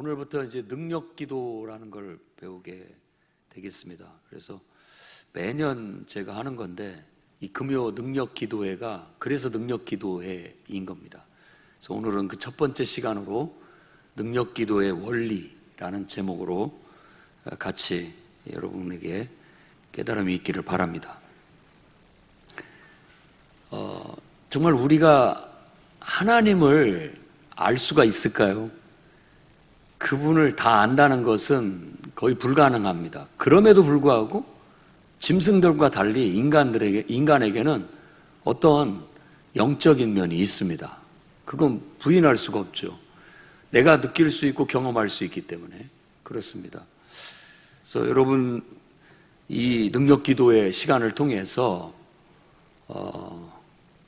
오늘부터 이제 능력 기도라는 걸 배우게 되겠습니다. 그래서 매년 제가 하는 건데 이 금요 능력 기도회가 그래서 능력 기도회인 겁니다. 그래서 오늘은 그 첫 번째 시간으로 능력 기도의 원리라는 제목으로 같이 여러분에게 깨달음이 있기를 바랍니다. 정말 우리가 하나님을 알 수가 있을까요? 그분을 다 안다는 것은 거의 불가능합니다. 그럼에도 불구하고 짐승들과 달리 인간에게는 어떤 영적인 면이 있습니다. 그건 부인할 수가 없죠. 내가 느낄 수 있고 경험할 수 있기 때문에 그렇습니다. 그래서 여러분 이 능력 기도의 시간을 통해서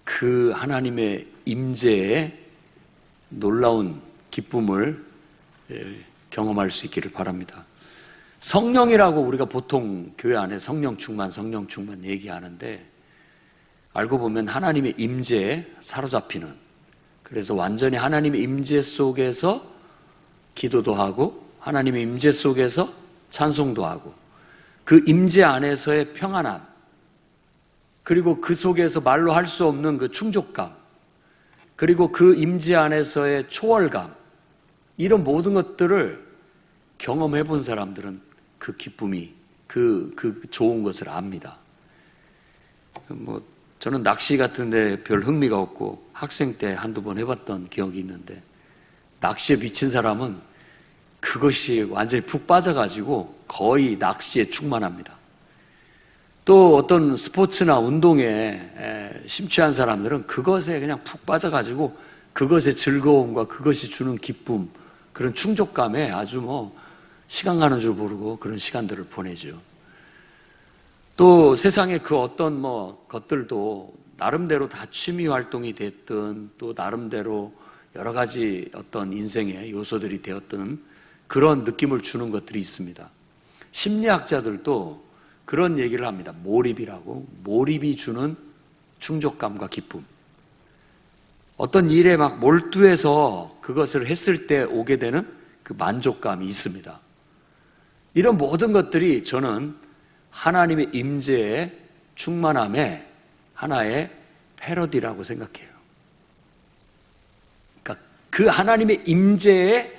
그 하나님의 임재의 놀라운 기쁨을 경험할 수 있기를 바랍니다. 성령이라고 우리가 보통 교회 안에 성령 충만 얘기하는데 알고 보면 하나님의 임재에 사로잡히는, 그래서 완전히 하나님의 임재 속에서 기도도 하고 하나님의 임재 속에서 찬송도 하고 그 임재 안에서의 평안함, 그리고 그 속에서 말로 할 수 없는 그 충족감, 그리고 그 임재 안에서의 초월감, 이런 모든 것들을 경험해 본 사람들은 그 기쁨이, 그 좋은 것을 압니다. 저는 낚시 같은데 별 흥미가 없고 학생 때 한두 번 해봤던 기억이 있는데 낚시에 미친 사람은 그것이 완전히 푹 빠져가지고 거의 낚시에 충만합니다. 또 어떤 스포츠나 운동에 심취한 사람들은 그것에 그냥 푹 빠져가지고 그것의 즐거움과 그것이 주는 기쁨, 그런 충족감에 아주 시간 가는 줄 모르고 그런 시간들을 보내죠. 또 세상의 그 어떤 것들도 나름대로 다 취미 활동이 됐든 또 나름대로 여러 가지 어떤 인생의 요소들이 되었든 그런 느낌을 주는 것들이 있습니다. 심리학자들도 그런 얘기를 합니다. 몰입이라고. 몰입이 주는 충족감과 기쁨. 어떤 일에 막 몰두해서 그것을 했을 때 오게 되는 그 만족감이 있습니다. 이런 모든 것들이 저는 하나님의 임재의 충만함의 하나의 패러디라고 생각해요. 그러니까 그 하나님의 임재를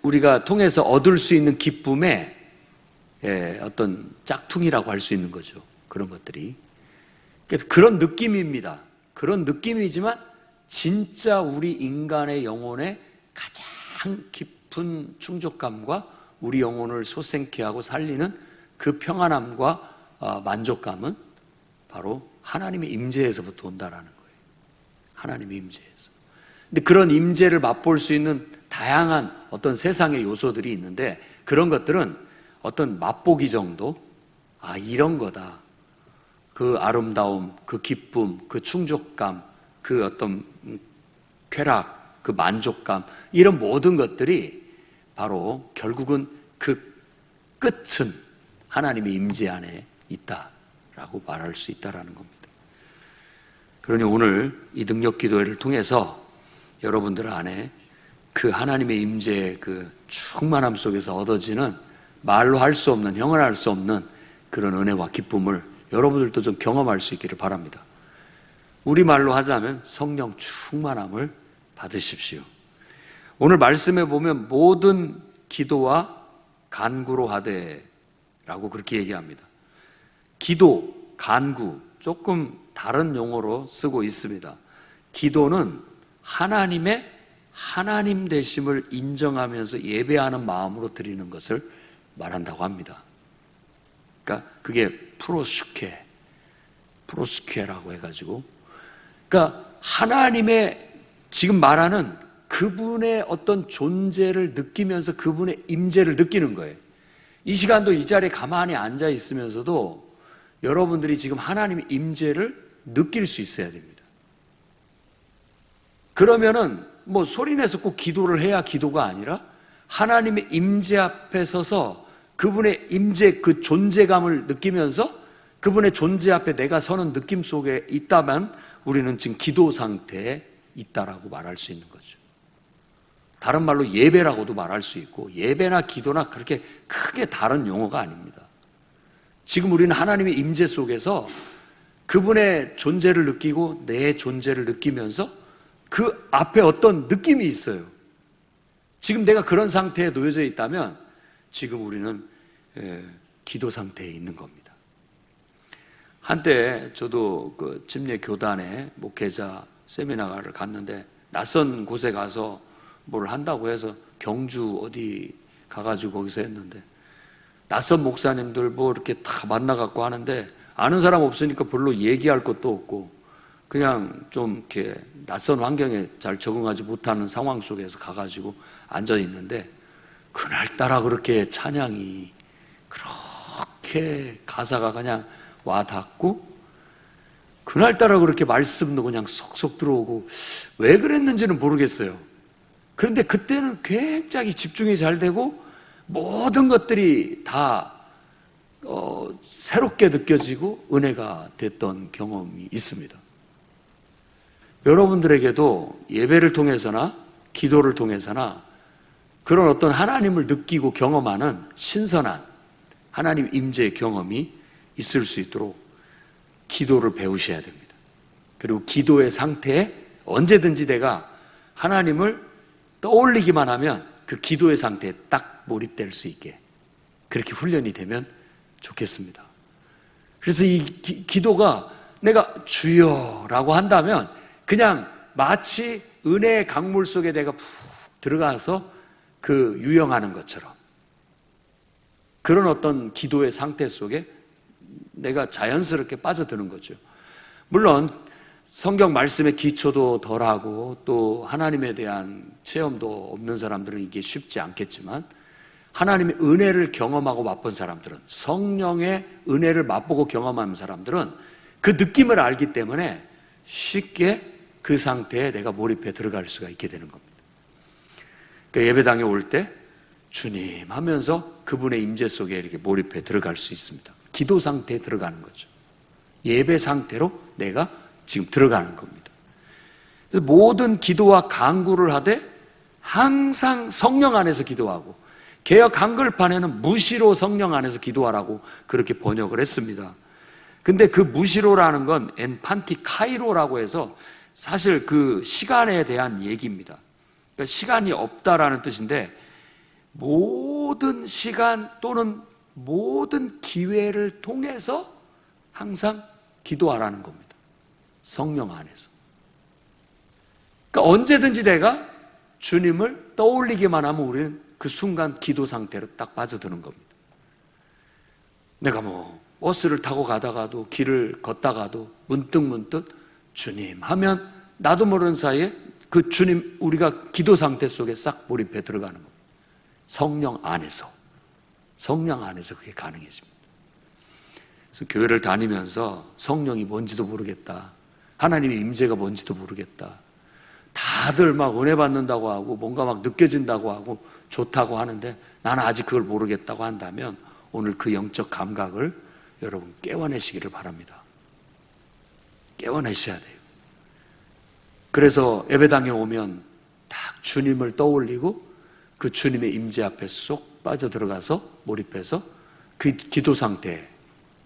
우리가 통해서 얻을 수 있는 기쁨의 어떤 짝퉁이라고 할 수 있는 거죠. 그런 것들이. 그런 느낌입니다. 그런 느낌이지만 진짜 우리 인간의 영혼에 가장 깊은 충족감과 우리 영혼을 솟생케 하고 살리는 그 평안함과 만족감은 바로 하나님의 임재에서부터 온다라는 거예요. 하나님의 임재에서. 근데 그런 임재를 맛볼 수 있는 다양한 어떤 세상의 요소들이 있는데 그런 것들은 어떤 맛보기 정도, 이런 거다. 그 아름다움, 그 기쁨, 그 충족감, 그 어떤 쾌락, 그 만족감, 이런 모든 것들이 바로 결국은 그 끝은 하나님의 임재 안에 있다라고 말할 수 있다라는 겁니다. 그러니 오늘 이 능력 기도회를 통해서 여러분들 안에 그 하나님의 임재의 그 충만함 속에서 얻어지는 말로 할 수 없는, 형언할 수 없는 그런 은혜와 기쁨을 여러분들도 좀 경험할 수 있기를 바랍니다. 우리말로 하자면 성령 충만함을 받으십시오. 오늘 말씀에 보면 모든 기도와 간구로 하되라고 그렇게 얘기합니다. 기도, 간구 조금 다른 용어로 쓰고 있습니다. 기도는 하나님의 하나님 되심을 인정하면서 예배하는 마음으로 드리는 것을 말한다고 합니다. 그러니까 그게 프로스케라고 해가지고, 그러니까 하나님의 지금 말하는 그분의 어떤 존재를 느끼면서 그분의 임재를 느끼는 거예요. 이 시간도 이 자리에 가만히 앉아 있으면서도 여러분들이 지금 하나님의 임재를 느낄 수 있어야 됩니다. 그러면은 소리내서 꼭 기도를 해야 기도가 아니라 하나님의 임재 앞에 서서 그분의 임재, 그 존재감을 느끼면서 그분의 존재 앞에 내가 서는 느낌 속에 있다면 우리는 지금 기도 상태에 있다라고 말할 수 있는 거죠. 다른 말로 예배라고도 말할 수 있고, 예배나 기도나 그렇게 크게 다른 용어가 아닙니다. 지금 우리는 하나님의 임재 속에서 그분의 존재를 느끼고 내 존재를 느끼면서 그 앞에 어떤 느낌이 있어요. 지금 내가 그런 상태에 놓여져 있다면 지금 우리는 기도 상태에 있는 겁니다. 한때 저도 그 침례 교단에 목회자 세미나를 갔는데, 낯선 곳에 가서 뭘 한다고 해서 경주 어디 가가지고 거기서 했는데, 낯선 목사님들 뭐 이렇게 다 만나갖고 하는데 아는 사람 없으니까 별로 얘기할 것도 없고 그냥 좀 이렇게 낯선 환경에 잘 적응하지 못하는 상황 속에서 가가지고 앉아 있는데, 그날따라 그렇게 찬양이 그렇게 가사가 그냥 와 닿고, 그날따라 그렇게 말씀도 그냥 쏙쏙 들어오고, 왜 그랬는지는 모르겠어요. 그런데 그때는 굉장히 집중이 잘 되고 모든 것들이 다 새롭게 느껴지고 은혜가 됐던 경험이 있습니다. 여러분들에게도 예배를 통해서나 기도를 통해서나 그런 어떤 하나님을 느끼고 경험하는 신선한 하나님 임재의 경험이 있을 수 있도록 기도를 배우셔야 됩니다. 그리고 기도의 상태에 언제든지 내가 하나님을 떠올리기만 하면 그 기도의 상태에 딱 몰입될 수 있게 그렇게 훈련이 되면 좋겠습니다. 그래서 이 기도가 내가 주여라고 한다면 그냥 마치 은혜의 강물 속에 내가 푹 들어가서 그 유영하는 것처럼, 그런 어떤 기도의 상태 속에 내가 자연스럽게 빠져드는 거죠. 물론 성경 말씀의 기초도 덜하고 또 하나님에 대한 체험도 없는 사람들은 이게 쉽지 않겠지만, 하나님의 은혜를 경험하고 맛본 사람들은, 성령의 은혜를 맛보고 경험한 사람들은 그 느낌을 알기 때문에 쉽게 그 상태에 내가 몰입해 들어갈 수가 있게 되는 겁니다. 그러니까 예배당에 올 때 주님 하면서 그분의 임재 속에 이렇게 몰입해 들어갈 수 있습니다. 기도 상태에 들어가는 거죠. 예배 상태로 내가 지금 들어가는 겁니다. 모든 기도와 간구를 하되 항상 성령 안에서 기도하고, 개역 한글판에는 무시로 성령 안에서 기도하라고 그렇게 번역을 했습니다. 근데 그 무시로라는 건 엔판티카이로라고 해서 사실 그 시간에 대한 얘기입니다. 그러니까 시간이 없다라는 뜻인데, 모든 시간 또는 모든 기회를 통해서 항상 기도하라는 겁니다. 성령 안에서. 그러니까 언제든지 내가 주님을 떠올리기만 하면 우리는 그 순간 기도 상태로 딱 빠져드는 겁니다. 내가 뭐 버스를 타고 가다가도 길을 걷다가도 문득 주님 하면 나도 모르는 사이에 그 주님, 우리가 기도 상태 속에 싹 몰입해 들어가는 겁니다. 성령 안에서 그게 가능해집니다. 그래서 교회를 다니면서 성령이 뭔지도 모르겠다, 하나님의 임재가 뭔지도 모르겠다, 다들 막 은혜 받는다고 하고 뭔가 막 느껴진다고 하고 좋다고 하는데 나는 아직 그걸 모르겠다고 한다면 오늘 그 영적 감각을 여러분 깨워내시기를 바랍니다. 깨워내셔야 돼요. 그래서 예배당에 오면 딱 주님을 떠올리고 그 주님의 임재 앞에 쏙 빠져들어가서 몰입해서 그 기도 상태에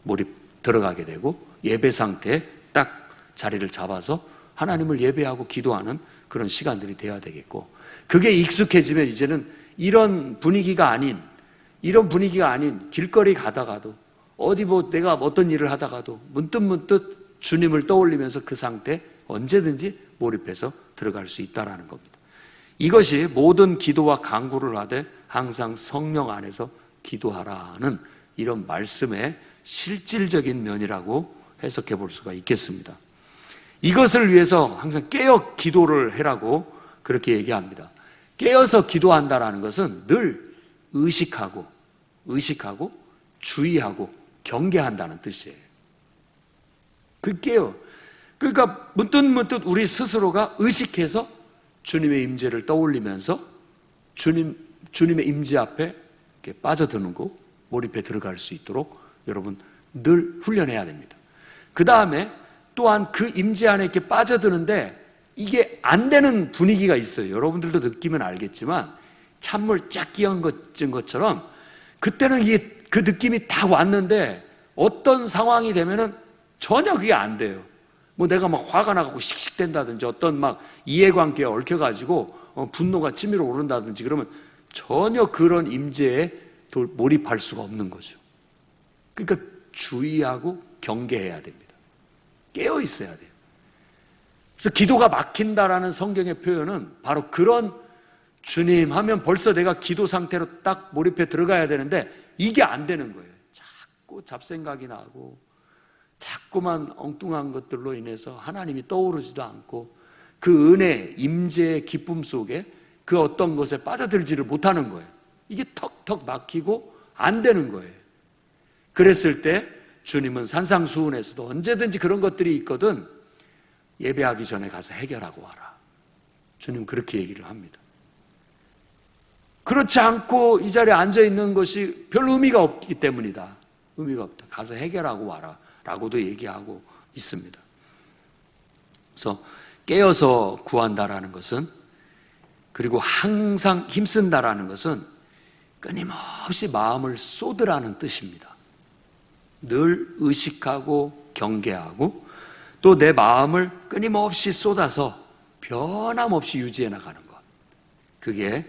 몰입 들어가게 되고, 예배 상태에 딱 자리를 잡아서 하나님을 예배하고 기도하는 그런 시간들이 돼야 되겠고, 그게 익숙해지면 이제는 이런 분위기가 아닌 길거리 가다가도 어디 뭐 내가 어떤 일을 하다가도 문득 주님을 떠올리면서 그 상태 언제든지 몰입해서 들어갈 수 있다라는 겁니다. 이것이 모든 기도와 간구를 하되 항상 성령 안에서 기도하라는 이런 말씀의 실질적인 면이라고 해석해 볼 수가 있겠습니다. 이것을 위해서 항상 깨어 기도를 해라고 그렇게 얘기합니다. 깨어서 기도한다라는 것은 늘 의식하고 주의하고 경계한다는 뜻이에요. 그 깨어. 그러니까 문득 우리 스스로가 의식해서 주님의 임재를 떠올리면서 주님의 임재 앞에 이렇게 빠져드는 거, 몰입해 들어갈 수 있도록 여러분 늘 훈련해야 됩니다. 그 다음에 또한 그 임재 안에 이렇게 빠져드는데 이게 안 되는 분위기가 있어요. 여러분들도 느끼면 알겠지만 찬물 쫙 끼얹은 것처럼 그때는 이게 그 느낌이 딱 왔는데 어떤 상황이 되면은 전혀 그게 안 돼요. 뭐 내가 막 화가 나고 씩씩댄다든지 어떤 막 이해관계에 얽혀가지고 분노가 치밀어 오른다든지 그러면 전혀 그런 임재에 몰입할 수가 없는 거죠. 그러니까 주의하고 경계해야 됩니다. 깨어 있어야 돼요. 그래서 기도가 막힌다라는 성경의 표현은 바로 그런 주님 하면 벌써 내가 기도 상태로 딱 몰입해 들어가야 되는데 이게 안 되는 거예요. 자꾸 잡생각이 나고 자꾸만 엉뚱한 것들로 인해서 하나님이 떠오르지도 않고 그 은혜, 임재의 기쁨 속에 그 어떤 것에 빠져들지를 못하는 거예요. 이게 턱턱 막히고 안 되는 거예요. 그랬을 때 주님은 산상수훈에서도 언제든지 그런 것들이 있거든 예배하기 전에 가서 해결하고 와라. 주님 그렇게 얘기를 합니다. 그렇지 않고 이 자리에 앉아있는 것이 별 의미가 없기 때문이다. 의미가 없다. 가서 해결하고 와라 라고도 얘기하고 있습니다. 그래서 깨어서 구한다라는 것은, 그리고 항상 힘쓴다라는 것은 끊임없이 마음을 쏟으라는 뜻입니다. 늘 의식하고 경계하고 또 내 마음을 끊임없이 쏟아서 변함없이 유지해 나가는 것, 그게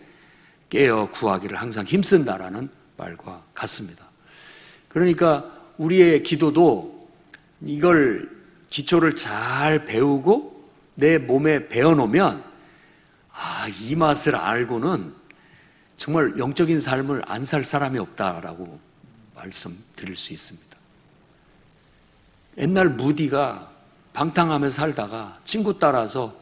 깨어 구하기를 항상 힘쓴다라는 말과 같습니다. 그러니까 우리의 기도도 이걸 기초를 잘 배우고 내 몸에 배워놓으면 이 맛을 알고는 정말 영적인 삶을 안 살 사람이 없다라고 말씀드릴 수 있습니다. 옛날 무디가 방탕하며 살다가 친구 따라서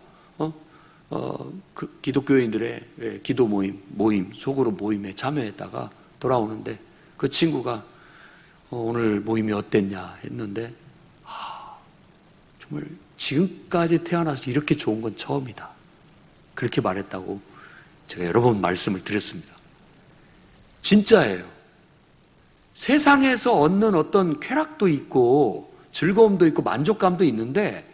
그 기독교인들의 기도 모임 속으로 모임에 참여했다가 돌아오는데 그 친구가 오늘 모임이 어땠냐 했는데 정말 지금까지 태어나서 이렇게 좋은 건 처음이다, 그렇게 말했다고 제가 여러 번 말씀을 드렸습니다. 진짜예요. 세상에서 얻는 어떤 쾌락도 있고 즐거움도 있고 만족감도 있는데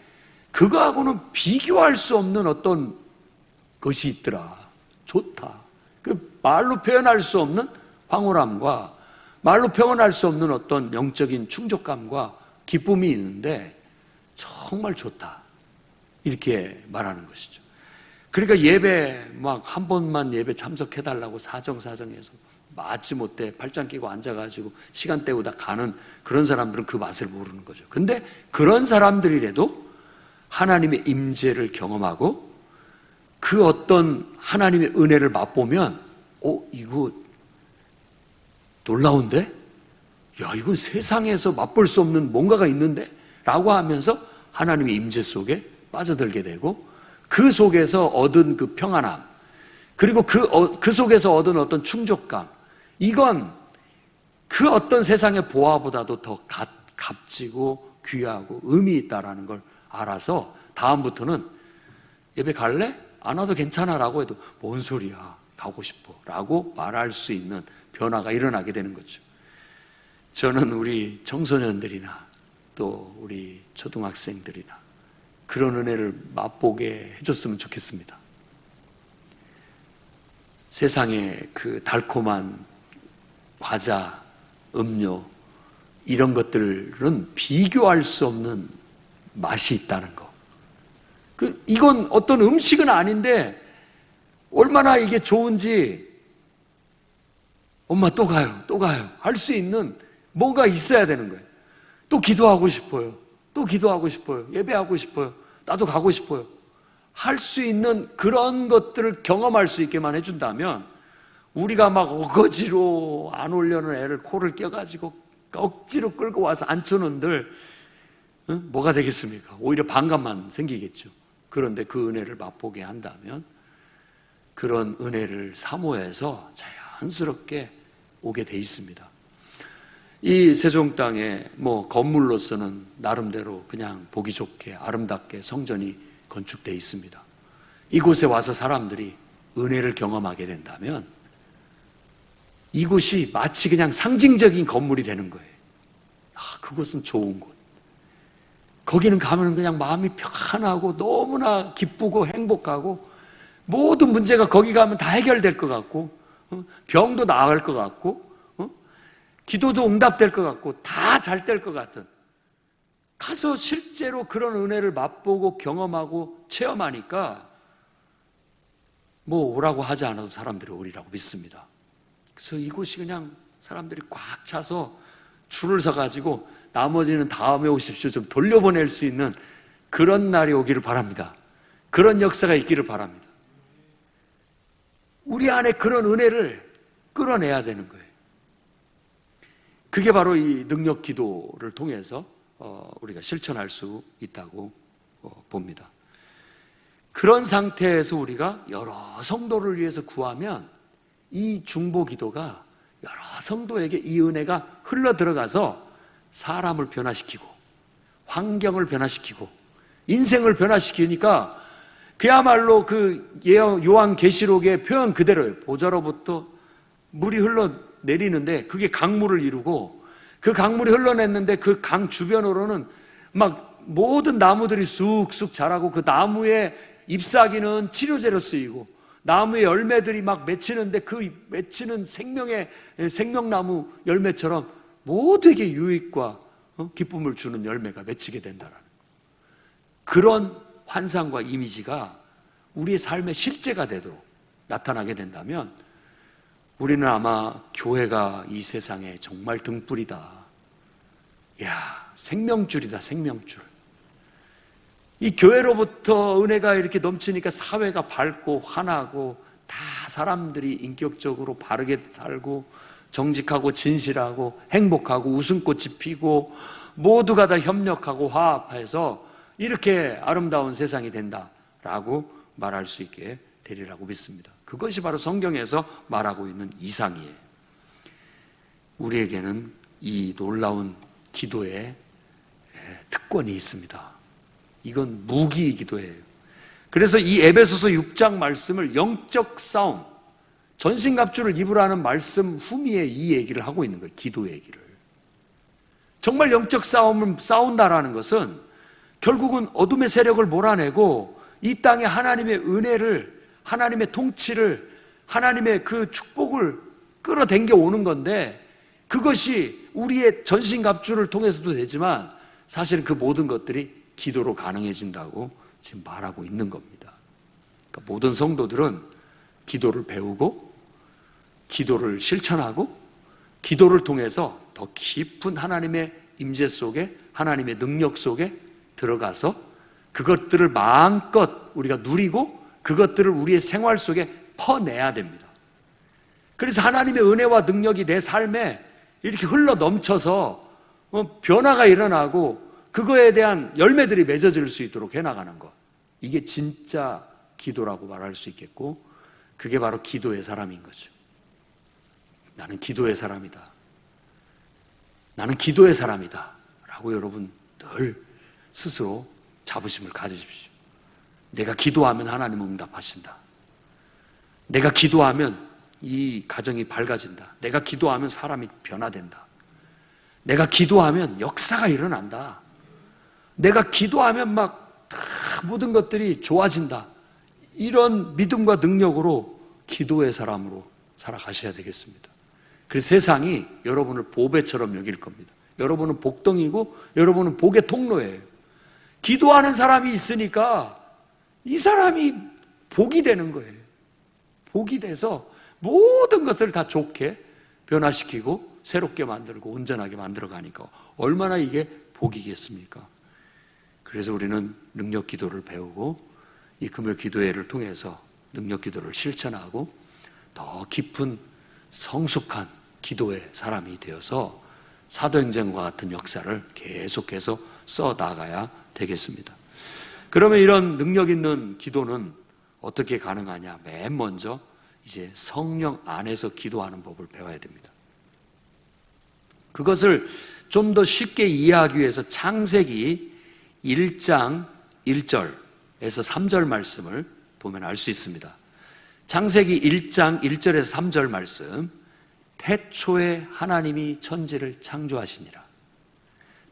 그거하고는 비교할 수 없는 어떤 것이 있더라. 좋다. 그 말로 표현할 수 없는 황홀함과 말로 표현할 수 없는 어떤 영적인 충족감과 기쁨이 있는데 정말 좋다, 이렇게 말하는 것이죠. 그러니까 예배 막 한 번만 예배 참석해달라고 사정해서 마치 못해 팔짱 끼고 앉아가지고 시간 때우다 가는 그런 사람들은 그 맛을 모르는 거죠. 근데 그런 사람들이라도 하나님의 임재를 경험하고 그 어떤 하나님의 은혜를 맛보면 이거 놀라운데? 야, 이건 세상에서 맛볼 수 없는 뭔가가 있는데? 라고 하면서 하나님의 임재 속에 빠져들게 되고 그 속에서 얻은 그 평안함, 그리고 그 속에서 얻은 어떤 충족감, 이건 그 어떤 세상의 보화보다도 더 값지고 귀하고 의미 있다라는 걸 알아서 다음부터는 예배 갈래? 안 와도 괜찮아 라고 해도 뭔 소리야, 가고 싶어 라고 말할 수 있는 변화가 일어나게 되는 거죠. 저는 우리 청소년들이나 또 우리 초등학생들이나 그런 은혜를 맛보게 해줬으면 좋겠습니다. 세상의 그 달콤한 과자, 음료 이런 것들은 비교할 수 없는 맛이 있다는 거. 이건 어떤 음식은 아닌데 얼마나 이게 좋은지 엄마 또 가요 할 수 있는 뭔가 있어야 되는 거예요. 또 기도하고 싶어요. 또 기도하고 싶어요. 예배하고 싶어요. 나도 가고 싶어요. 할 수 있는 그런 것들을 경험할 수 있게만 해준다면 우리가 막 어거지로 안 오려는 애를 코를 껴가지고 억지로 끌고 와서 앉혀놓은들 뭐가 되겠습니까? 오히려 반감만 생기겠죠. 그런데 그 은혜를 맛보게 한다면 그런 은혜를 사모해서 자연스럽게 오게 돼 있습니다. 이 세종 땅에 건물로서는 나름대로 그냥 보기 좋게 아름답게 성전이 건축되어 있습니다. 이곳에 와서 사람들이 은혜를 경험하게 된다면 이곳이 마치 그냥 상징적인 건물이 되는 거예요. 그곳은 좋은 곳. 거기는 가면 그냥 마음이 편하고 너무나 기쁘고 행복하고 모든 문제가 거기 가면 다 해결될 것 같고 병도 나을 것 같고 기도도 응답될 것 같고 다 잘 될 것 같은, 가서 실제로 그런 은혜를 맛보고 경험하고 체험하니까 뭐 오라고 하지 않아도 사람들이 오리라고 믿습니다. 그래서 이곳이 그냥 사람들이 꽉 차서 줄을 서가지고 나머지는 다음에 오십시오 좀 돌려보낼 수 있는 그런 날이 오기를 바랍니다. 그런 역사가 있기를 바랍니다. 우리 안에 그런 은혜를 끌어내야 되는 거예요. 그게 바로 이 능력 기도를 통해서 우리가 실천할 수 있다고 봅니다. 그런 상태에서 우리가 여러 성도를 위해서 구하면 이 중보 기도가 여러 성도에게 이 은혜가 흘러 들어가서 사람을 변화시키고 환경을 변화시키고 인생을 변화시키니까 그야말로 그 요한계시록의 표현 그대로예요. 보좌로부터 물이 흘러내리는데 그게 강물을 이루고, 그 강물이 흘러냈는데 그 강 주변으로는 막 모든 나무들이 쑥쑥 자라고, 그 나무의 잎사귀는 치료제로 쓰이고, 나무의 열매들이 막 맺히는데 그 맺히는 생명나무 열매처럼 모두에게 유익과 기쁨을 주는 열매가 맺히게 된다는 그런 환상과 이미지가 우리의 삶의 실제가 되도록 나타나게 된다면 우리는 아마 교회가 이 세상에 정말 등불이다. 이야, 생명줄이다, 생명줄. 이 교회로부터 은혜가 이렇게 넘치니까 사회가 밝고 환하고 다 사람들이 인격적으로 바르게 살고 정직하고 진실하고 행복하고 웃음꽃이 피고 모두가 다 협력하고 화합해서 이렇게 아름다운 세상이 된다라고 말할 수 있게 되리라고 믿습니다. 그것이 바로 성경에서 말하고 있는 이상이에요. 우리에게는 이 놀라운 기도의 특권이 있습니다. 이건 무기이기도 해요. 그래서 이 에베소서 6장 말씀을 영적 싸움, 전신갑주를 입으라는 말씀 후미에 이 얘기를 하고 있는 거예요. 기도 얘기를. 정말 영적 싸움을 싸운다라는 것은 결국은 어둠의 세력을 몰아내고 이 땅에 하나님의 은혜를, 하나님의 통치를, 하나님의 그 축복을 끌어당겨 오는 건데, 그것이 우리의 전신갑주를 통해서도 되지만 사실은 그 모든 것들이 기도로 가능해진다고 지금 말하고 있는 겁니다. 그러니까 모든 성도들은 기도를 배우고 기도를 실천하고 기도를 통해서 더 깊은 하나님의 임재 속에, 하나님의 능력 속에 들어가서 그것들을 마음껏 우리가 누리고 그것들을 우리의 생활 속에 퍼내야 됩니다. 그래서 하나님의 은혜와 능력이 내 삶에 이렇게 흘러 넘쳐서 변화가 일어나고 그거에 대한 열매들이 맺어질 수 있도록 해나가는 것, 이게 진짜 기도라고 말할 수 있겠고, 그게 바로 기도의 사람인 거죠. 나는 기도의 사람이다, 나는 기도의 사람이다 라고 여러분 늘 스스로 자부심을 가지십시오. 내가 기도하면 하나님은 응답하신다. 내가 기도하면 이 가정이 밝아진다. 내가 기도하면 사람이 변화된다. 내가 기도하면 역사가 일어난다. 내가 기도하면 막 다 모든 것들이 좋아진다. 이런 믿음과 능력으로 기도의 사람으로 살아가셔야 되겠습니다. 그래서 세상이 여러분을 보배처럼 여길 겁니다. 여러분은 복덩이고 여러분은 복의 통로예요. 기도하는 사람이 있으니까 이 사람이 복이 되는 거예요. 복이 돼서 모든 것을 다 좋게 변화시키고 새롭게 만들고 온전하게 만들어가니까 얼마나 이게 복이겠습니까? 그래서 우리는 능력 기도를 배우고 이 금요 기도회를 통해서 능력 기도를 실천하고 더 깊은 성숙한 기도의 사람이 되어서 사도행전과 같은 역사를 계속해서 써나가야 되겠습니다. 그러면 이런 능력 있는 기도는 어떻게 가능하냐? 맨 먼저 이제 성령 안에서 기도하는 법을 배워야 됩니다. 그것을 좀 더 쉽게 이해하기 위해서 창세기 1장 1절에서 3절 말씀을 보면 알 수 있습니다. 창세기 1장 1절에서 3절 말씀, 태초에 하나님이 천지를 창조하시니라.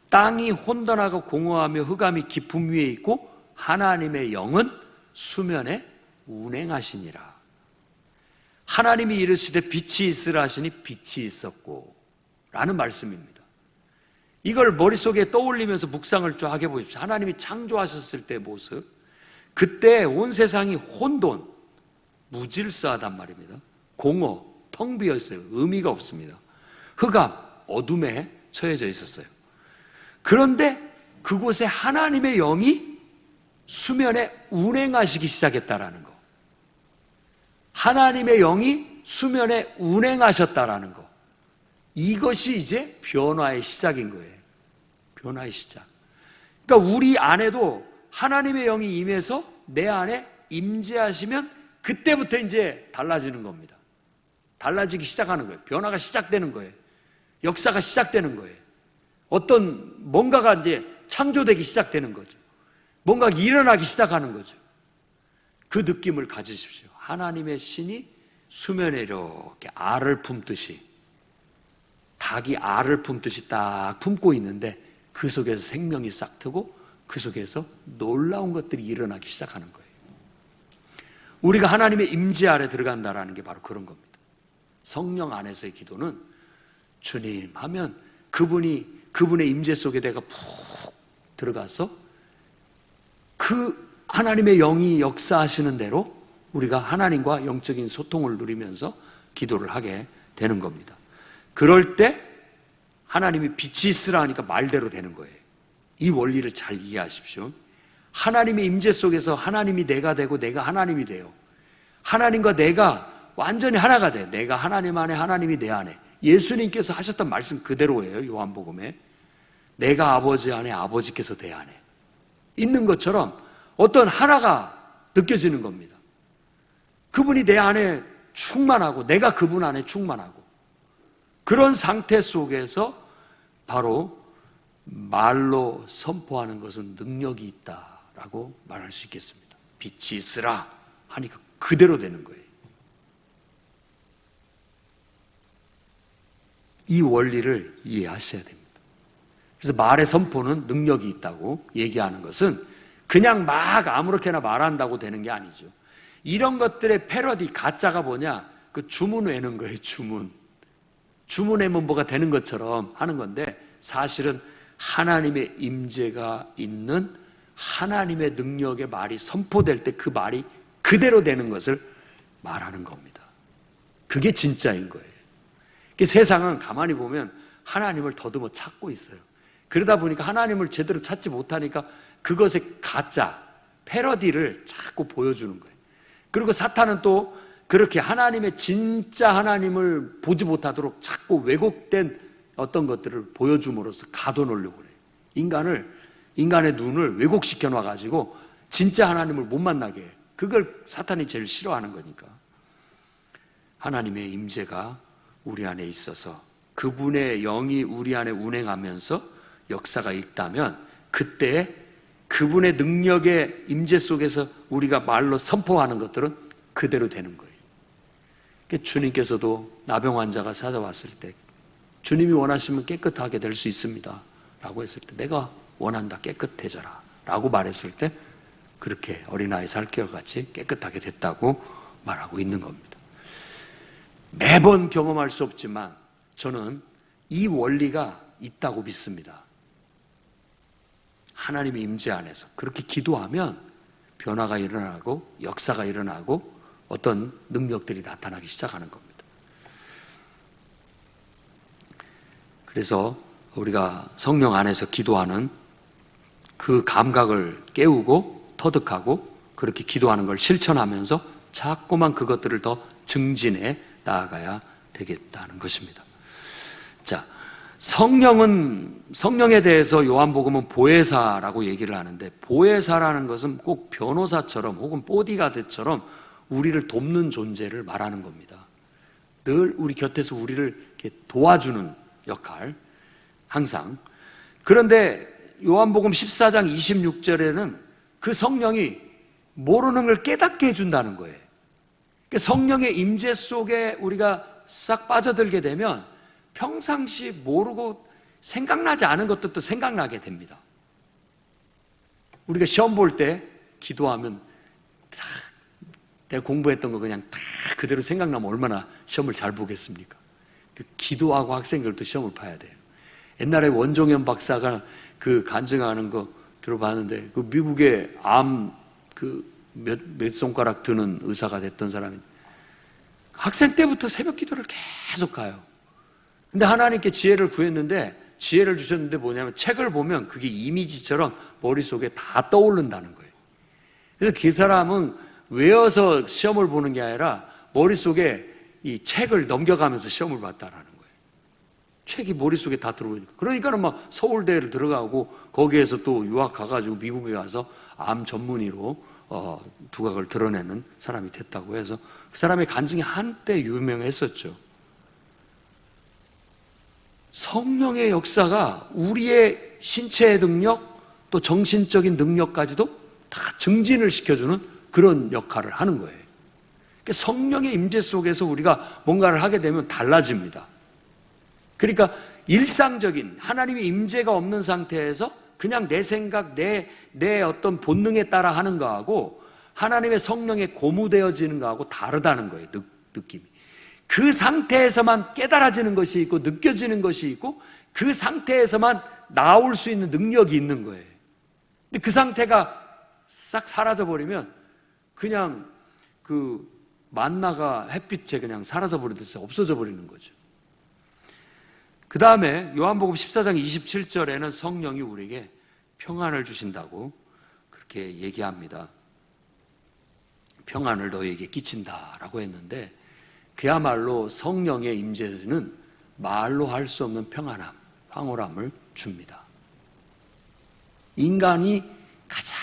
땅이 혼돈하고 공허하며 흑암이 깊음 위에 있고 하나님의 영은 수면에 운행하시니라. 하나님이 이르시되 빛이 있으라 하시니 빛이 있었고 라는 말씀입니다. 이걸 머릿속에 떠올리면서 묵상을 쫙 해보십시오. 하나님이 창조하셨을 때의 모습, 그때 온 세상이 혼돈, 무질서하단 말입니다. 공허, 텅 비어있어요. 의미가 없습니다. 흑암, 어둠에 처해져 있었어요. 그런데 그곳에 하나님의 영이 수면에 운행하시기 시작했다라는 거. 하나님의 영이 수면에 운행하셨다라는 거. 이것이 이제 변화의 시작인 거예요. 변화의 시작. 그러니까 우리 안에도 하나님의 영이 임해서 내 안에 임재하시면 그때부터 이제 달라지는 겁니다. 달라지기 시작하는 거예요. 변화가 시작되는 거예요. 역사가 시작되는 거예요. 어떤 뭔가가 이제 창조되기 시작되는 거죠. 뭔가 일어나기 시작하는 거죠. 그 느낌을 가지십시오. 하나님의 신이 수면에 이렇게 알을 품듯이, 닭이 알을 품듯이 딱 품고 있는데 그 속에서 생명이 싹 트고 그 속에서 놀라운 것들이 일어나기 시작하는 거예요. 우리가 하나님의 임재 아래 들어간다라는 게 바로 그런 겁니다. 성령 안에서의 기도는 주님 하면 그분의 임재 속에 내가 푹 들어가서 그 하나님의 영이 역사하시는 대로 우리가 하나님과 영적인 소통을 누리면서 기도를 하게 되는 겁니다. 그럴 때 하나님이 빛이 있으라 하니까 말대로 되는 거예요. 이 원리를 잘 이해하십시오. 하나님의 임재 속에서 하나님이 내가 되고 내가 하나님이 돼요. 하나님과 내가 완전히 하나가 돼. 내가 하나님 안에, 하나님이 내 안에. 예수님께서 하셨던 말씀 그대로예요. 요한복음에 내가 아버지 안에, 아버지께서 내 안에 있는 것처럼 어떤 하나가 느껴지는 겁니다. 그분이 내 안에 충만하고 내가 그분 안에 충만하고, 그런 상태 속에서 바로 말로 선포하는 것은 능력이 있다라고 말할 수 있겠습니다. 빛이 있으라 하니까 그대로 되는 거예요. 이 원리를 이해하셔야 됩니다. 그래서 말의 선포는 능력이 있다고 얘기하는 것은 그냥 막 아무렇게나 말한다고 되는 게 아니죠. 이런 것들의 패러디, 가짜가 뭐냐? 그 주문 외는 거예요. 주문 외면 뭐가 되는 것처럼 하는 건데, 사실은 하나님의 임재가 있는 하나님의 능력의 말이 선포될 때 그 말이 그대로 되는 것을 말하는 겁니다. 그게 진짜인 거예요. 세상은 가만히 보면 하나님을 더듬어 찾고 있어요. 그러다 보니까 하나님을 제대로 찾지 못하니까 그것의 가짜, 패러디를 자꾸 보여주는 거예요. 그리고 사탄은 또 그렇게 하나님의 진짜 하나님을 보지 못하도록 자꾸 왜곡된 어떤 것들을 보여줌으로써 가둬놓으려고 그래요. 인간의 눈을 왜곡시켜 놔가지고 진짜 하나님을 못 만나게 해요. 그걸 사탄이 제일 싫어하는 거니까. 하나님의 임재가 우리 안에 있어서 그분의 영이 우리 안에 운행하면서 역사가 있다면, 그때 그분의 능력의 임재 속에서 우리가 말로 선포하는 것들은 그대로 되는 거예요. 주님께서도 나병 환자가 찾아왔을 때 주님이 원하시면 깨끗하게 될 수 있습니다 라고 했을 때, 내가 원한다, 깨끗해져라 라고 말했을 때 그렇게 어린아이 살결 같이 깨끗하게 됐다고 말하고 있는 겁니다. 매번 경험할 수 없지만 저는 이 원리가 있다고 믿습니다. 하나님의 임재 안에서 그렇게 기도하면 변화가 일어나고 역사가 일어나고 어떤 능력들이 나타나기 시작하는 겁니다. 그래서 우리가 성령 안에서 기도하는 그 감각을 깨우고 터득하고 그렇게 기도하는 걸 실천하면서 자꾸만 그것들을 더 증진해 나아가야 되겠다는 것입니다. 자, 성령에 대해서 요한복음은 보혜사라고 얘기를 하는데, 보혜사라는 것은 꼭 변호사처럼 혹은 보디가드처럼 우리를 돕는 존재를 말하는 겁니다. 늘 우리 곁에서 우리를 이렇게 도와주는 역할, 항상. 그런데 요한복음 14장 26절에는 그 성령이 모르는 걸 깨닫게 해준다는 거예요. 그러니까 성령의 임재 속에 우리가 싹 빠져들게 되면 평상시 모르고 생각나지 않은 것도 생각나게 됩니다. 우리가 시험 볼 때 기도하면 다 내가 공부했던 거 그냥 다 그대로 생각나면 얼마나 시험을 잘 보겠습니까? 기도하고 학생들도 시험을 봐야 돼요. 옛날에 원종현 박사가 그 간증하는 거 들어봤는데, 그 미국의 암 몇 손가락 드는 의사가 됐던 사람이 학생 때부터 새벽 기도를 계속 가요. 근데 하나님께 지혜를 구했는데, 지혜를 주셨는데 뭐냐면 책을 보면 그게 이미지처럼 머릿속에 다 떠오른다는 거예요. 그래서 그 사람은 외워서 시험을 보는 게 아니라 머릿속에 이 책을 넘겨가면서 시험을 봤다라는 거예요. 책이 머릿속에 다 들어오니까. 그러니까는 막 서울대를 들어가고 거기에서 또 유학 가가지고 미국에 가서 암 전문의로 두각을 드러내는 사람이 됐다고 해서 그 사람의 간증이 한때 유명했었죠. 성령의 역사가 우리의 신체의 능력, 또 정신적인 능력까지도 다 증진을 시켜주는 그런 역할을 하는 거예요. 그러니까 성령의 임재 속에서 우리가 뭔가를 하게 되면 달라집니다. 그러니까 일상적인 하나님의 임재가 없는 상태에서 그냥 내 생각, 내 어떤 본능에 따라 하는 거하고 하나님의 성령에 고무되어지는 거하고 다르다는 거예요. 느낌이. 그 상태에서만 깨달아지는 것이 있고 느껴지는 것이 있고 그 상태에서만 나올 수 있는 능력이 있는 거예요. 근데 그 상태가 싹 사라져버리면 그냥 그 만나가 햇빛에 그냥 사라져버리듯이 없어져 버리는 거죠. 그 다음에 요한복음 14장 27절에는 성령이 우리에게 평안을 주신다고 그렇게 얘기합니다. 평안을 너희에게 끼친다라고 했는데 그야말로 성령의 임재는 말로 할 수 없는 평안함, 황홀함을 줍니다. 인간이 가장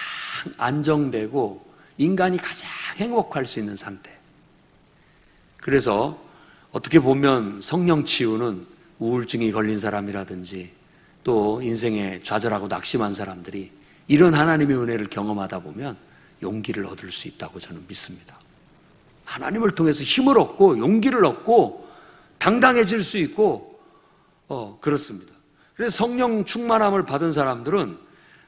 안정되고 인간이 가장 행복할 수 있는 상태. 그래서 어떻게 보면 성령 치유는 우울증이 걸린 사람이라든지 또 인생에 좌절하고 낙심한 사람들이 이런 하나님의 은혜를 경험하다 보면 용기를 얻을 수 있다고 저는 믿습니다. 하나님을 통해서 힘을 얻고 용기를 얻고 당당해질 수 있고 그렇습니다. 그래서 성령 충만함을 받은 사람들은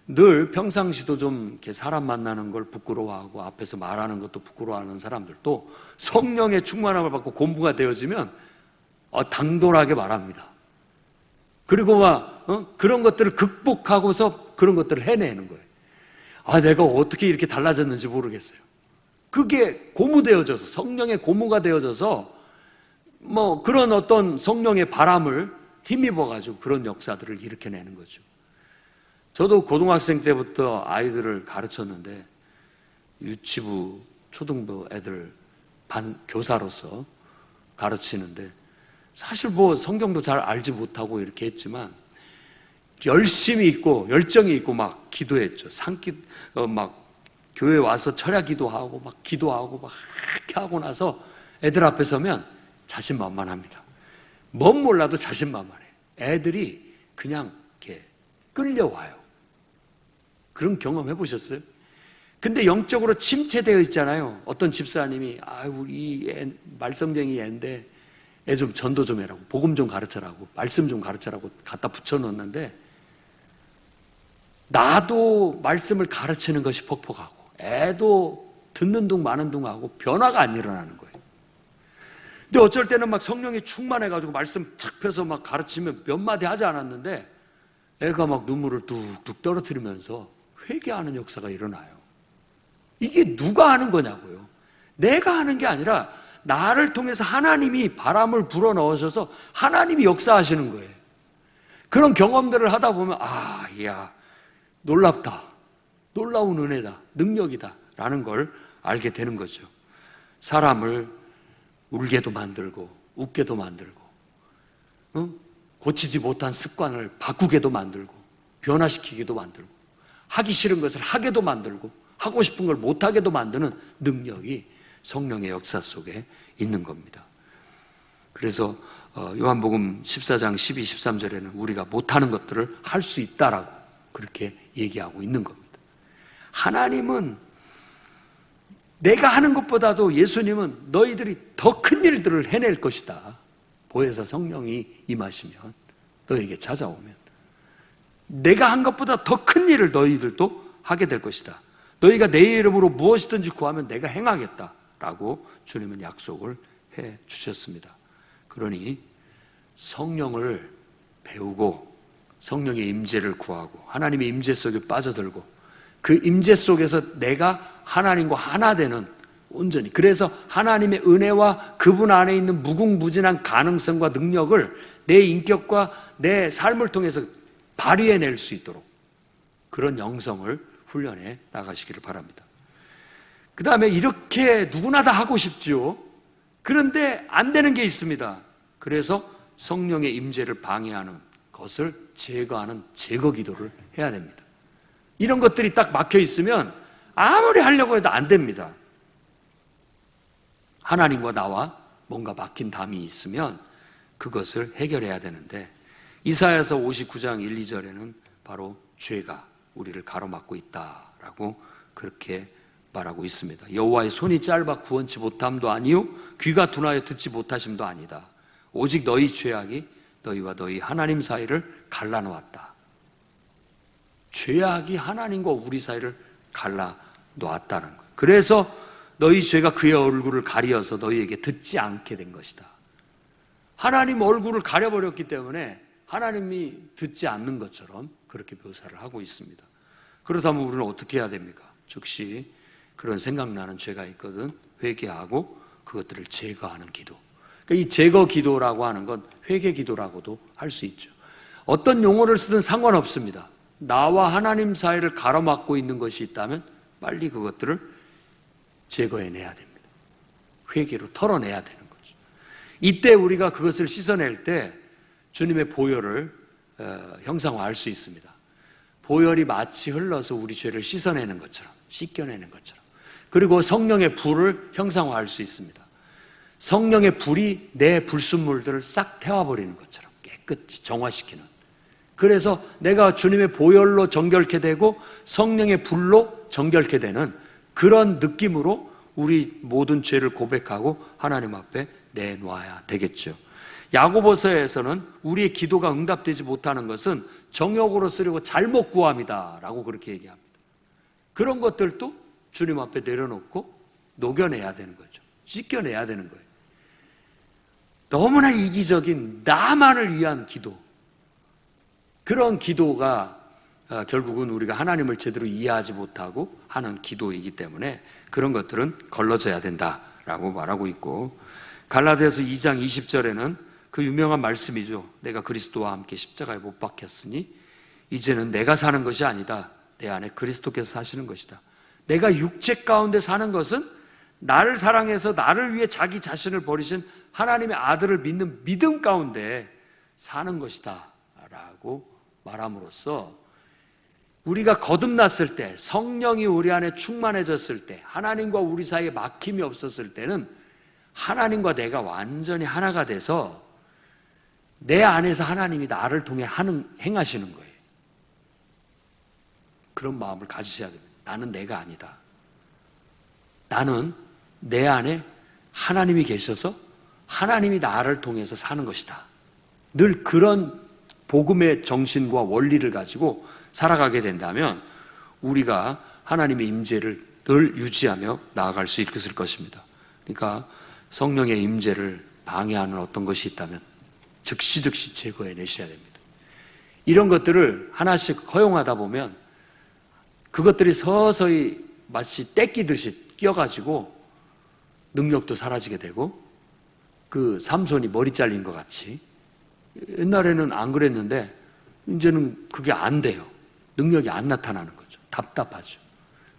늘 평상시도 좀 이렇게 사람 만나는 걸 부끄러워하고 앞에서 말하는 것도 부끄러워하는 사람들도 성령의 충만함을 받고 공부가 되어지면 당돌하게 말합니다. 그리고 막 그런 것들을 극복하고서 그런 것들을 해내는 거예요. 내가 어떻게 이렇게 달라졌는지 모르겠어요. 그게 고무되어져서 성령의 고무가 되어져서 뭐 그런 어떤 성령의 바람을 힘입어가지고 그런 역사들을 일으켜내는 거죠. 저도 고등학생 때부터 아이들을 가르쳤는데 유치부, 초등부 애들 교사로서 가르치는데 사실 뭐 성경도 잘 알지 못하고 이렇게 했지만 열심히 있고 열정이 있고 막 기도했죠. 막 교회 와서 철야 기도하고 막 기도하고 막 이렇게 하고 나서 애들 앞에 서면 자신만만합니다. 뭔 몰라도 자신만만해. 애들이 그냥 이렇게 끌려와요. 그런 경험 해보셨어요? 근데 영적으로 침체되어 있잖아요. 어떤 집사님이 우리 애 말썽쟁이 애인데 애 좀 전도 좀 해라고, 복음 좀 가르쳐라고, 말씀 좀 가르쳐라고 갖다 붙여놓는데 나도 말씀을 가르치는 것이 퍽퍽하고 애도 듣는 둥 마는 둥 하고 변화가 안 일어나는 거예요. 근데 어쩔 때는 막 성령이 충만해가지고 말씀 탁 펴서 막 가르치면 몇 마디 하지 않았는데 애가 막 눈물을 뚝뚝 떨어뜨리면서 회개하는 역사가 일어나요. 이게 누가 하는 거냐고요. 내가 하는 게 아니라 나를 통해서 하나님이 바람을 불어넣으셔서 하나님이 역사하시는 거예요. 그런 경험들을 하다 보면 이야 놀랍다, 놀라운 은혜다, 능력이다 라는 걸 알게 되는 거죠. 사람을 울게도 만들고 웃게도 만들고 고치지 못한 습관을 바꾸게도 만들고 변화시키기도 만들고 하기 싫은 것을 하게도 만들고 하고 싶은 걸 못하게도 만드는 능력이 성령의 역사 속에 있는 겁니다. 그래서 요한복음 14장 12, 13절에는 우리가 못하는 것들을 할 수 있다라고 그렇게 얘기하고 있는 겁니다. 하나님은 내가 하는 것보다도 예수님은 너희들이 더 큰 일들을 해낼 것이다. 보혜사 성령이 임하시면 너에게 찾아오면 내가 한 것보다 더 큰 일을 너희들도 하게 될 것이다. 너희가 내 이름으로 무엇이든지 구하면 내가 행하겠다라고 주님은 약속을 해 주셨습니다. 그러니 성령을 배우고 성령의 임재를 구하고 하나님의 임재 속에 빠져들고 그 임재 속에서 내가 하나님과 하나 되는 온전히, 그래서 하나님의 은혜와 그분 안에 있는 무궁무진한 가능성과 능력을 내 인격과 내 삶을 통해서 발휘해낼 수 있도록 그런 영성을 훈련해 나가시기를 바랍니다. 그 다음에 이렇게 누구나 다 하고 싶지요. 그런데 안 되는 게 있습니다. 그래서 성령의 임재를 방해하는 것을 제거하는 제거 기도를 해야 됩니다. 이런 것들이 딱 막혀 있으면 아무리 하려고 해도 안 됩니다. 하나님과 나와 뭔가 막힌 담이 있으면 그것을 해결해야 되는데 이사야서 59장 1, 2절에는 바로 죄가 우리를 가로막고 있다라고 그렇게 말하고 있습니다. 여호와의 손이 짧아 구원치 못함도 아니요 귀가 둔하여 듣지 못하심도 아니다. 오직 너희 죄악이 너희와 너희 하나님 사이를 갈라놓았다. 죄악이 하나님과 우리 사이를 갈라놓았다는 거예요. 그래서 너희 죄가 그의 얼굴을 가리어서 너희에게 듣지 않게 된 것이다. 하나님 얼굴을 가려버렸기 때문에 하나님이 듣지 않는 것처럼 그렇게 묘사를 하고 있습니다. 그렇다면 우리는 어떻게 해야 됩니까? 즉시 그런 생각나는 죄가 있거든 회개하고 그것들을 제거하는 기도. 그러니까 이 제거 기도라고 하는 건 회개 기도라고도 할 수 있죠. 어떤 용어를 쓰든 상관없습니다. 나와 하나님 사이를 가로막고 있는 것이 있다면 빨리 그것들을 제거해내야 됩니다. 회개로 털어내야 되는 거죠. 이때 우리가 그것을 씻어낼 때 주님의 보혈을 형상화할 수 있습니다. 보혈이 마치 흘러서 우리 죄를 씻어내는 것처럼, 씻겨내는 것처럼. 그리고 성령의 불을 형상화할 수 있습니다. 성령의 불이 내 불순물들을 싹 태워버리는 것처럼 깨끗이 정화시키는. 그래서 내가 주님의 보혈로 정결케 되고 성령의 불로 정결케 되는 그런 느낌으로 우리 모든 죄를 고백하고 하나님 앞에 내놓아야 되겠죠. 야고보서에서는 우리의 기도가 응답되지 못하는 것은 정욕으로 쓰려고 잘못 구함이다 라고 그렇게 얘기합니다. 그런 것들도 주님 앞에 내려놓고 녹여내야 되는 거죠. 씻겨내야 되는 거예요. 너무나 이기적인 나만을 위한 기도, 그런 기도가 결국은 우리가 하나님을 제대로 이해하지 못하고 하는 기도이기 때문에 그런 것들은 걸러져야 된다라고 말하고 있고, 갈라디아서 2장 20절에는 그 유명한 말씀이죠. 내가 그리스도와 함께 십자가에 못 박혔으니 이제는 내가 사는 것이 아니다. 내 안에 그리스도께서 사시는 것이다. 내가 육체 가운데 사는 것은 나를 사랑해서 나를 위해 자기 자신을 버리신 하나님의 아들을 믿는 믿음 가운데 사는 것이다 라고 말함으로써 우리가 거듭났을 때, 성령이 우리 안에 충만해졌을 때, 하나님과 우리 사이에 막힘이 없었을 때는 하나님과 내가 완전히 하나가 돼서 내 안에서 하나님이 나를 통해 행하시는 거예요. 그런 마음을 가지셔야 됩니다. 나는 내가 아니다. 나는 내 안에 하나님이 계셔서 하나님이 나를 통해서 사는 것이다. 늘 그런 복음의 정신과 원리를 가지고 살아가게 된다면 우리가 하나님의 임재를 늘 유지하며 나아갈 수 있을 것입니다. 그러니까 성령의 임재를 방해하는 어떤 것이 있다면 즉시 제거해내셔야 됩니다. 이런 것들을 하나씩 허용하다 보면 그것들이 서서히 마치 떼끼듯이 끼어가지고 능력도 사라지게 되고, 그 삼손이 머리 잘린 것 같이 옛날에는 안 그랬는데 이제는 그게 안 돼요. 능력이 안 나타나는 거죠. 답답하죠.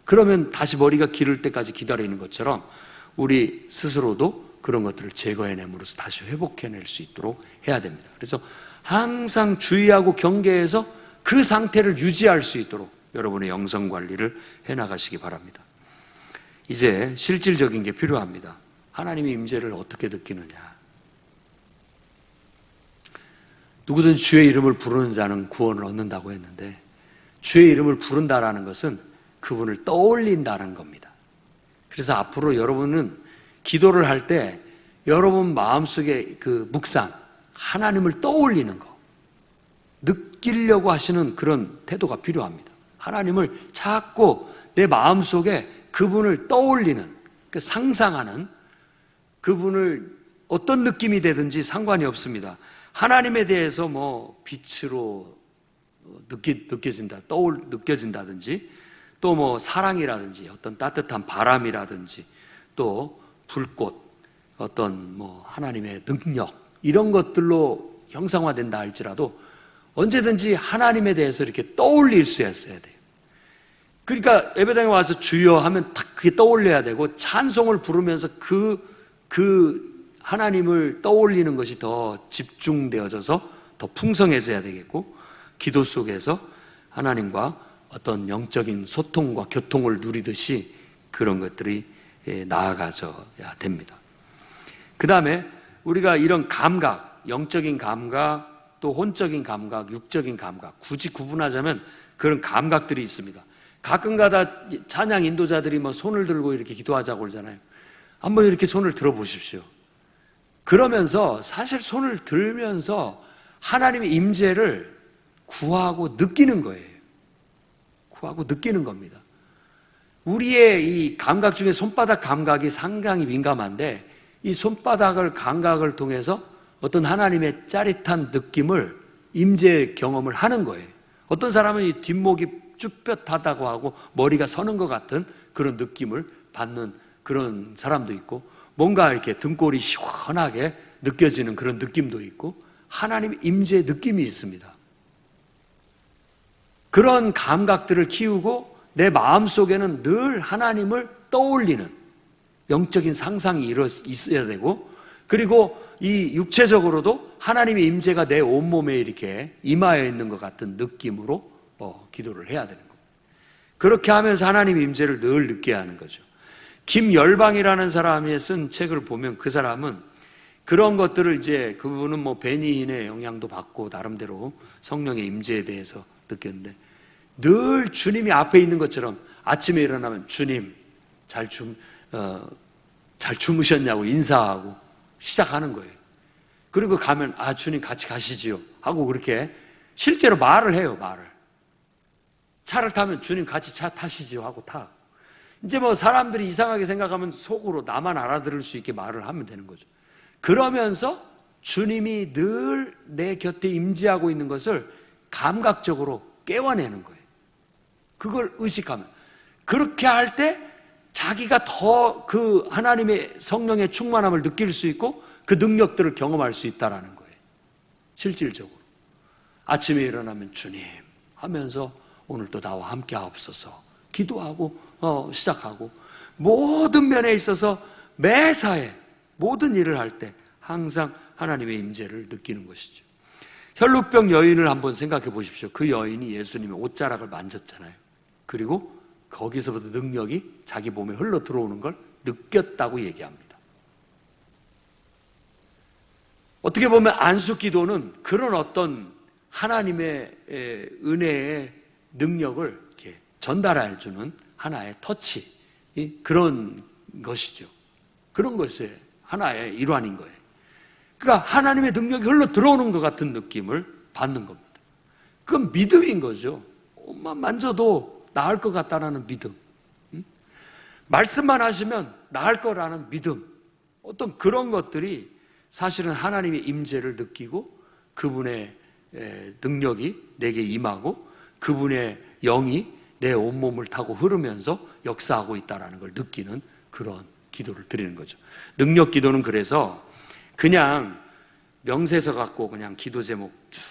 그러면 다시 머리가 기를 때까지 기다리는 것처럼 우리 스스로도 그런 것들을 제거해냄으로써 다시 회복해낼 수 있도록 해야 됩니다. 그래서 항상 주의하고 경계해서 그 상태를 유지할 수 있도록 여러분의 영성 관리를 해나가시기 바랍니다. 이제 실질적인 게 필요합니다. 하나님의 임재를 어떻게 느끼느냐. 누구든 주의 이름을 부르는 자는 구원을 얻는다고 했는데, 주의 이름을 부른다라는 것은 그분을 떠올린다는 겁니다. 그래서 앞으로 여러분은 기도를 할 때 여러분 마음속에 그 묵상, 하나님을 떠올리는 거, 느끼려고 하시는 그런 태도가 필요합니다. 하나님을 자꾸 내 마음속에 그분을 떠올리는, 상상하는, 그분을 어떤 느낌이 되든지 상관이 없습니다. 하나님에 대해서 뭐 빛으로 느껴진다든지, 또 뭐 사랑이라든지, 어떤 따뜻한 바람이라든지, 또 불꽃, 어떤 뭐 하나님의 능력, 이런 것들로 형상화된다 할지라도 언제든지 하나님에 대해서 이렇게 떠올릴 수 있어야 돼요. 그러니까 예배당에 와서 주여 하면 딱 그게 떠올려야 되고, 찬송을 부르면서 그 하나님을 떠올리는 것이 더 집중되어져서 더 풍성해져야 되겠고, 기도 속에서 하나님과 어떤 영적인 소통과 교통을 누리듯이 그런 것들이 나아가져야 됩니다. 그 다음에 우리가 이런 감각, 영적인 감각, 또 혼적인 감각, 육적인 감각, 굳이 구분하자면 그런 감각들이 있습니다. 가끔가다 찬양 인도자들이 뭐 손을 들고 이렇게 기도하자고 그러잖아요. 한번 이렇게 손을 들어보십시오. 그러면서 사실 손을 들면서 하나님의 임재를 구하고 느끼는 거예요. 구하고 느끼는 겁니다. 우리의 이 감각 중에 손바닥 감각이 상당히 민감한데, 이 손바닥을 감각을 통해서 어떤 하나님의 짜릿한 느낌을, 임재 경험을 하는 거예요. 어떤 사람은 이 뒷목이 쭈뼛하다고 하고 머리가 서는 것 같은 그런 느낌을 받는 그런 사람도 있고, 뭔가 이렇게 등골이 시원하게 느껴지는 그런 느낌도 있고, 하나님의 임재의 느낌이 있습니다. 그런 감각들을 키우고 내 마음속에는 늘 하나님을 떠올리는 영적인 상상이 있어야 되고, 그리고 이 육체적으로도 하나님의 임재가 내 온몸에 이렇게 임하여 있는 것 같은 느낌으로 기도를 해야 되는 겁니다. 그렇게 하면서 하나님의 임재를 늘 느껴야 하는 거죠. 김열방이라는 사람이 쓴 책을 보면 그 사람은 그런 것들을 그분은 뭐 베니힌의 영향도 받고 나름대로 성령의 임재에 대해서 느꼈는데, 늘 주님이 앞에 있는 것처럼 아침에 일어나면 주님 잘 주무셨냐고 인사하고 시작하는 거예요. 그리고 가면 주님 같이 가시지요 하고 그렇게 실제로 말을 해요. 차를 타면 주님 같이 차 타시지요 하고 타. 이제 뭐 사람들이 이상하게 생각하면 속으로 나만 알아들을 수 있게 말을 하면 되는 거죠. 그러면서 주님이 늘 내 곁에 임재하고 있는 것을 감각적으로 깨워내는 거예요. 그걸 의식하면. 그렇게 할 때 자기가 더 그 하나님의 성령의 충만함을 느낄 수 있고 그 능력들을 경험할 수 있다는 거예요. 실질적으로. 아침에 일어나면 주님 하면서 오늘도 나와 함께 하옵소서 기도하고 시작하고, 모든 면에 있어서 매사에 모든 일을 할 때 항상 하나님의 임재를 느끼는 것이죠. 혈루병 여인을 한번 생각해 보십시오. 그 여인이 예수님의 옷자락을 만졌잖아요. 그리고 거기서부터 능력이 자기 몸에 흘러 들어오는 걸 느꼈다고 얘기합니다. 어떻게 보면 안수기도는 그런 어떤 하나님의 은혜의 능력을 이렇게 전달해 주는 하나의 터치, 그런 것이죠. 그런 것의 하나의 일환인 거예요. 그러니까 하나님의 능력이 흘러 들어오는 것 같은 느낌을 받는 겁니다. 그건 믿음인 거죠. 옷만 만져도 나을 것 같다는 믿음, 말씀만 하시면 나을 거라는 믿음, 어떤 그런 것들이 사실은 하나님의 임재를 느끼고 그분의 능력이 내게 임하고 그분의 영이 내 온몸을 타고 흐르면서 역사하고 있다는 걸 느끼는 그런 기도를 드리는 거죠. 능력 기도는 그래서 그냥 명세서 갖고 그냥 기도 제목 쭉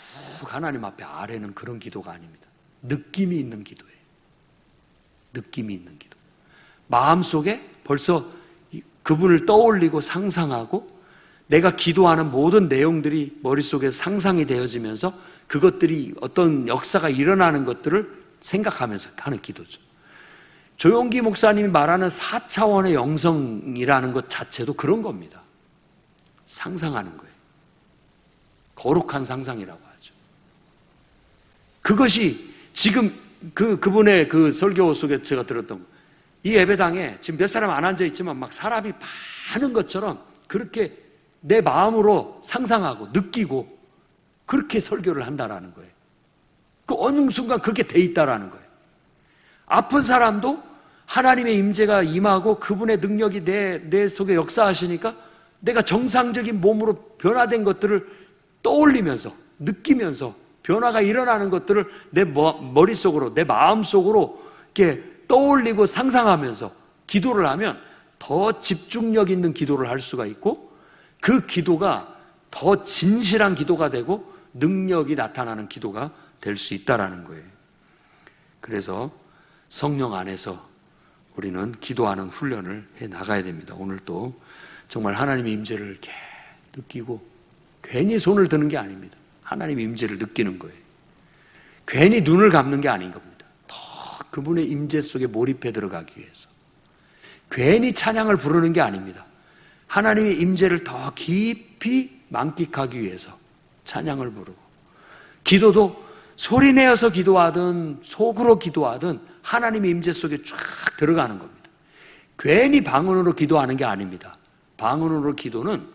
하나님 앞에 아뢰는 그런 기도가 아닙니다. 느낌이 있는 기도예요. 느낌이 있는 기도. 마음속에 벌써 그분을 떠올리고 상상하고 내가 기도하는 모든 내용들이 머릿속에 상상이 되어지면서 그것들이 어떤 역사가 일어나는 것들을 생각하면서 하는 기도죠. 조용기 목사님이 말하는 4차원의 영성이라는 것 자체도 그런 겁니다. 상상하는 거예요. 거룩한 상상이라고 하죠. 그것이 지금 그분의 그 설교 속에 제가 들었던 이 예배당에 지금 몇 사람 안 앉아있지만 막 사람이 많은 것처럼 그렇게 내 마음으로 상상하고 느끼고 그렇게 설교를 한다라는 거예요. 그 어느 순간 그렇게 돼 있다라는 거예요. 아픈 사람도 하나님의 임재가 임하고 그분의 능력이 내 속에 역사하시니까 내가 정상적인 몸으로 변화된 것들을 떠올리면서 느끼면서 변화가 일어나는 것들을 내 머릿속으로 내 마음속으로 이렇게 떠올리고 상상하면서 기도를 하면 더 집중력 있는 기도를 할 수가 있고 그 기도가 더 진실한 기도가 되고 능력이 나타나는 기도가 될 수 있다라는 거예요. 그래서 성령 안에서 우리는 기도하는 훈련을 해 나가야 됩니다. 오늘도 정말 하나님의 임재를 이렇게 느끼고 괜히 손을 드는 게 아닙니다. 하나님의 임재를 느끼는 거예요. 괜히 눈을 감는 게 아닌 겁니다. 더 그분의 임재 속에 몰입해 들어가기 위해서. 괜히 찬양을 부르는 게 아닙니다. 하나님의 임재를 더 깊이 만끽하기 위해서 찬양을 부르고 기도도 소리내어서 기도하든 속으로 기도하든 하나님의 임재 속에 쫙 들어가는 겁니다. 괜히 방언으로 기도하는 게 아닙니다. 방언으로 기도는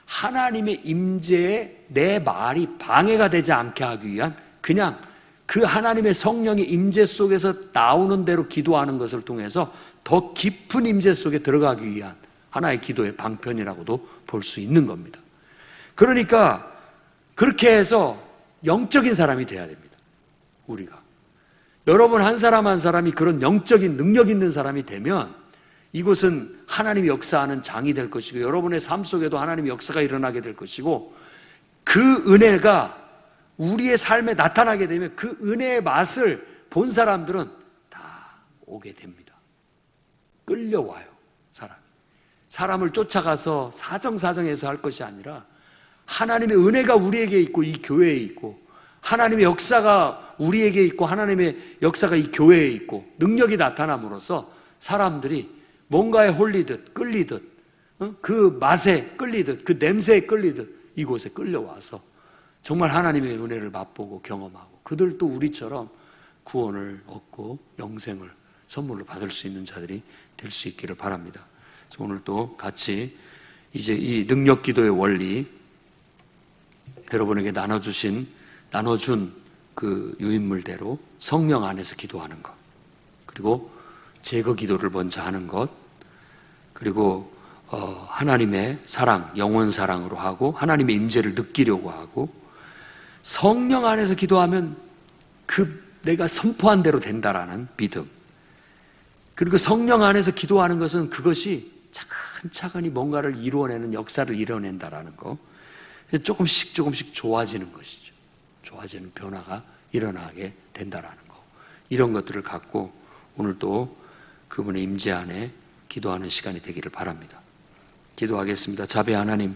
하나님의 임재에 내 말이 방해가 되지 않게 하기 위한 그냥 그 하나님의 성령의 임재 속에서 나오는 대로 기도하는 것을 통해서 더 깊은 임재 속에 들어가기 위한 하나의 기도의 방편이라고도 볼 수 있는 겁니다. 그러니까 그렇게 해서 영적인 사람이 돼야 됩니다. 우리가. 여러분 한 사람 한 사람이 그런 영적인 능력 있는 사람이 되면 이곳은 하나님이 역사하는 장이 될 것이고 여러분의 삶 속에도 하나님의 역사가 일어나게 될 것이고 그 은혜가 우리의 삶에 나타나게 되면 그 은혜의 맛을 본 사람들은 다 오게 됩니다. 끌려와요. 사람을 쫓아가서 사정사정해서 할 것이 아니라 하나님의 은혜가 우리에게 있고 이 교회에 있고 하나님의 역사가 우리에게 있고 하나님의 역사가 이 교회에 있고 능력이 나타남으로써 사람들이 뭔가에 홀리듯 끌리듯 그 맛에 끌리듯 그 냄새에 끌리듯 이곳에 끌려와서 정말 하나님의 은혜를 맛보고 경험하고 그들도 우리처럼 구원을 얻고 영생을 선물로 받을 수 있는 자들이 될 수 있기를 바랍니다. 그래서 오늘 또 같이 이제 이 능력 기도의 원리 여러분에게 나눠준 그 유인물대로 성령 안에서 기도하는 것 그리고 제거 기도를 먼저 하는 것 그리고 하나님의 사랑, 영원 사랑으로 하고 하나님의 임재를 느끼려고 하고 성령 안에서 기도하면 그 내가 선포한 대로 된다라는 믿음 그리고 성령 안에서 기도하는 것은 그것이 차근차근히 뭔가를 이루어내는 역사를 이뤄낸다라는 거 조금씩 좋아지는 것이죠. 좋아지는 변화가 일어나게 된다라는 거 이런 것들을 갖고 오늘도 그분의 임재 안에 기도하는 시간이 되기를 바랍니다. 기도하겠습니다. 자비 하나님